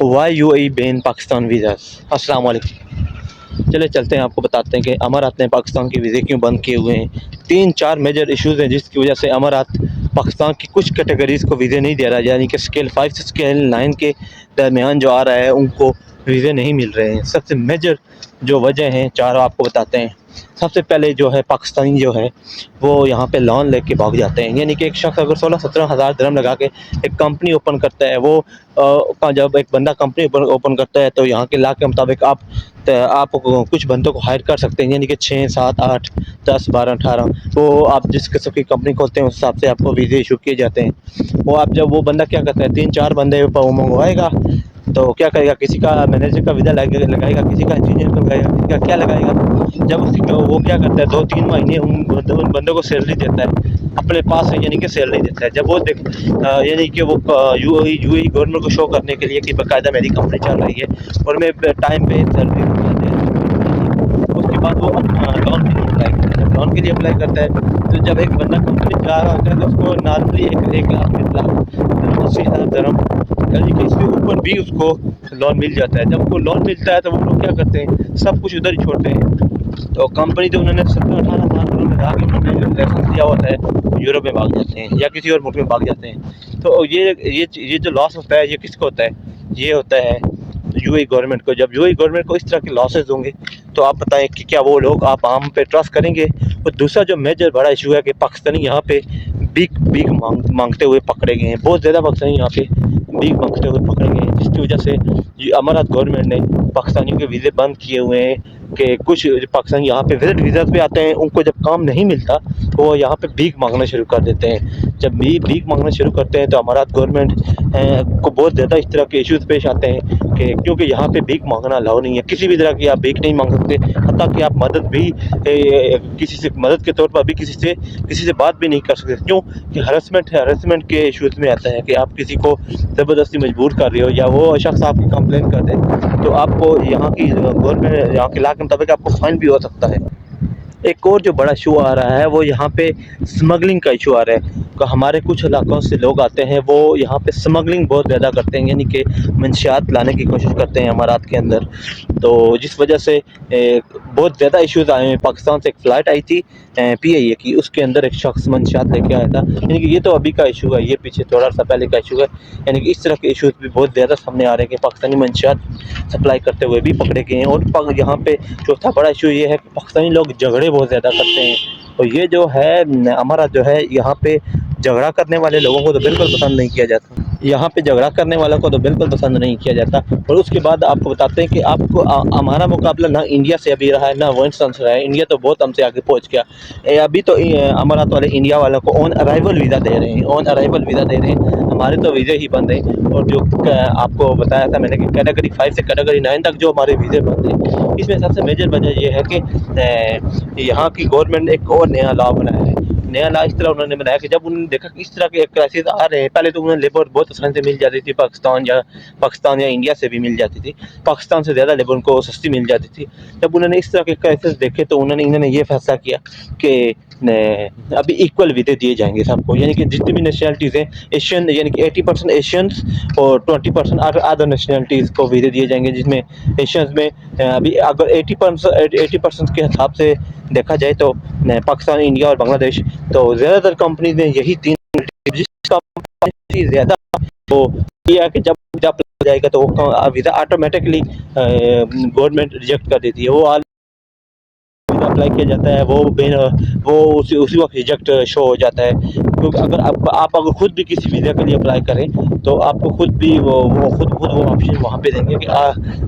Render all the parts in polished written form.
Why you I ban Pakistan visas. अस्सलाम वालेकुम। चले चलते हैं, आपको बताते हैं कि अमारात ने पाकिस्तान के वीज़े क्यों बंद किए हुए हैं। 3-4 मेजर इश्यूज़ हैं जिसकी वजह से अमारात पाकिस्तान की कुछ कैटेगरीज़ को वीज़े नहीं दे रहा, यानी कि स्केल 5 से स्केल 9 के दरमियान जो आ रहा है उनको वीज़े नहीं मिल रहे हैं। सबसे मेजर जो वजह हैं 4 आपको बताते हैं। सबसे पहले जो है, पाकिस्तानी जो है वो यहाँ पे लोन लेके भाग जाते हैं। यानी कि एक शख्स अगर 16-17 हज़ार दिरहम लगा के एक कंपनी ओपन करता है, वो जब एक बंदा कंपनी ओपन करता है तो यहाँ के लॉ के मुताबिक आप कुछ बंदों को हायर कर सकते हैं, यानी कि 6, 7, 8, 10, 12, 18 वो आप जिस किस्म की कंपनी खोलते हैं उस हिसाब से आपको वीज़े इशू किए जाते हैं। वो आप जब वो बंदा क्या करता है, 3-4 बंदे वो मंगवाएगा तो क्या करेगा, किसी का मैनेजर का वीज़ा लगाएगा, किसी का इंजीनियर का लगाएगा, किसी का क्या लगाएगा। जब वो क्या करता है, 2-3 महीने उन बंदों को सैलरी देता है अपने पास है, यानी कि सैलरी देता है। जब वो यानी कि वो यूएई गवर्नमेंट को शो करने के लिए कि बाकायदा मेरी कंपनी चल रही है और मैं टाइम पे सैलरी उसके बाद वो लोन के लिए अप्लाई करता है। लोन के लिए अप्लाई करता है तो जब एक बंदा कंपनी चला रहा होता है तो उसको नॉर्मली 1,80,000 दिरहम, यानी कि इसके ऊपर भी उसको लोन मिल जाता है। जब उसको लोन मिलता है तो वो लोग क्या करते हैं, सब कुछ उधर ही छोड़ते हैं। तो कंपनी जो उन्होंने 17-18 हज़ार दिरहम लगा के उन्होंने लाइसेंस दिया होता है, यूरोप में भाग जाते हैं या किसी और मुल्क में भाग जाते हैं। तो ये जो लॉस होता है ये किसको होता है, ये होता है यूएई गवर्नमेंट को। जब यूएई गवर्नमेंट को इस तरह के लॉसेस होंगे तो आप बताएं कि क्या वो लोग आप हम पे ट्रस्ट करेंगे। और दूसरा जो मेजर बड़ा इशू है कि पाकिस्तानी यहाँ पे भीख मांगते हुए पकड़े गए हैं। बहुत ज़्यादा पाकिस्तानी यहाँ पे भीख मांगते हुए पकड़े गए हैं, जिसकी वजह से अमारात गवर्नमेंट ने पाकिस्तानियों के वीज़े बंद किए हुए हैं कि कुछ पाकिस्तानी यहाँ पे विजिट वीज़ा पे आते हैं, उनको जब काम नहीं मिलता तो वो यहाँ पे भीख मांगना शुरू कर देते हैं। जब भीख मांगना शुरू करते हैं तो अमारात गवर्नमेंट को बहुत ज़्यादा इस तरह के इश्यूज़ पेश आते हैं कि क्योंकि यहाँ पे भीख मांगना अलाउ नहीं है, किसी भी तरह की आप भीख नहीं मांग सकते। हत्ता कि आप मदद भी किसी से मदद के तौर पर भी किसी से बात भी नहीं कर सकते। क्यों कि हरेसमेंट के इश्यूज़ में आता है कि आप किसी को ज़बरदस्ती मजबूर कर रहे हो या वो शख्स आपकी कंप्लेन कर दे तो आपको यहाँ की गवर्नमेंट, यहाँ के इलाके के मुताबिक आपको फाइन भी हो सकता है। एक और जो बड़ा इशू आ रहा है वो यहाँ पे स्मगलिंग का इशू आ रहा है। तो हमारे कुछ इलाकों से लोग आते हैं, वो यहाँ पे स्मगलिंग बहुत ज़्यादा करते हैं, यानी कि मंशियात लाने की कोशिश करते हैं अमारात के अंदर। तो जिस वजह से बहुत ज़्यादा इश्यूज़ आए हैं। पाकिस्तान से एक फ़्लाइट आई थी PIA की, उसके अंदर एक शख्स मंशियात लेके आया था। यानी कि ये तो अभी का इशू है, ये पीछे थोड़ा सा पहले का इशू है। यानी कि इस तरह के इशूज़ भी बहुत ज़्यादा सामने आ रहे हैं कि पाकिस्तानी मंशियात सप्लाई करते हुए भी पकड़े गए हैं। और यहाँ पे चौथा बड़ा इशू ये है कि पाकिस्तानी लोग झगड़े बहुत ज़्यादा करते हैं। और ये जो है हमारा जो है, यहाँ पे झगड़ा करने वाले लोगों को तो बिल्कुल पसंद नहीं किया जाता। यहाँ पे झगड़ा करने वालों को तो बिल्कुल पसंद नहीं किया जाता। और उसके बाद आपको बताते हैं कि आपको हमारा मुकाबला ना इंडिया से अभी रहा है ना अफगानिस्तान से रहा है। इंडिया तो बहुत हमसे आगे पहुँच गया। अभी तो अमारात वाले इंडिया वालों को ऑन अराइवल वीज़ा दे रहे हैं, ऑन अराइवल वीज़ा दे रहे हैं। हमारे तो वीज़े ही बंद हैं। और जो आपको बताया था मैंने कि कैटेगरी 5 से कैटेगरी 9 तक जो हमारे वीज़े बंद हैं, इसमें सबसे मेजर वजह यह है कि यहाँ की गवर्नमेंट ने एक और नया लॉ बनाया है। नया लॉ इस तरह उन्होंने बनाया कि जब उन्होंने देखा कि इस तरह के क्राइसिस आ रहे हैं, पहले तो उन्हें लेबर बहुत आसानी से मिल जाती थी, पाकिस्तान या इंडिया से भी मिल जाती थी, पाकिस्तान से ज़्यादा लेबर उनको सस्ती मिल जाती थी। जब उन्होंने इस तरह के क्राइसिस देखे तो इन्होंने ये फैसला किया कि अभी इक्वल वीज़े दिए जाएंगे सबको, यानी कि जितनी भी नेशनलिटीज़ हैं एशियन, यानी कि 80% एशियंस और 20% अदर नेशनलिटीज़ को वीज़े दिए जाएंगे। जिसमें एशियंस में अभी अगर 80% के हिसाब से देखा जाए तो पाकिस्तान, इंडिया और बांग्लादेश, तो ज़्यादातर कंपनीज ने यही 3 जिस कंपनी ज़्यादा वो किया कि जब हो जाएगा तो वो वीज़ा ऑटोमेटिकली गवर्नमेंट रिजेक्ट कर देती है। वो अप्लाई किया जाता है, वो उसी वक्त रिजेक्ट शो हो जाता है। क्योंकि अगर आप अगर खुद भी किसी वीज़ा के लिए अप्लाई करें तो आपको खुद भी वो ऑप्शन वहाँ पे देंगे कि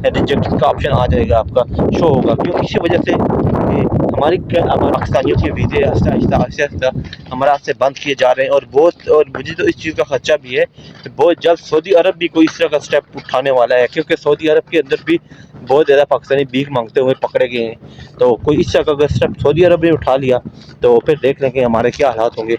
रिजेक्ट का ऑप्शन आ जाएगा, आपका शो होगा। क्योंकि इसी वजह से हमारे पाकिस्तानियों के वीज़े आहिस्ता हमारे हाथ से बंद किए जा रहे हैं। और मुझे तो इस चीज़ का खर्चा भी है कि बहुत जल्द सऊदी अरब भी कोई इस तरह का स्टेप उठाने वाला है, क्योंकि सऊदी अरब के अंदर भी बहुत ज़्यादा पाकिस्तानी भीख मांगते हुए पकड़े गए हैं। तो कोई इस तरह का अगर स्टेप सऊदी अरब ने उठा लिया तो फिर देख लेंगे हमारे क्या हालात होंगे।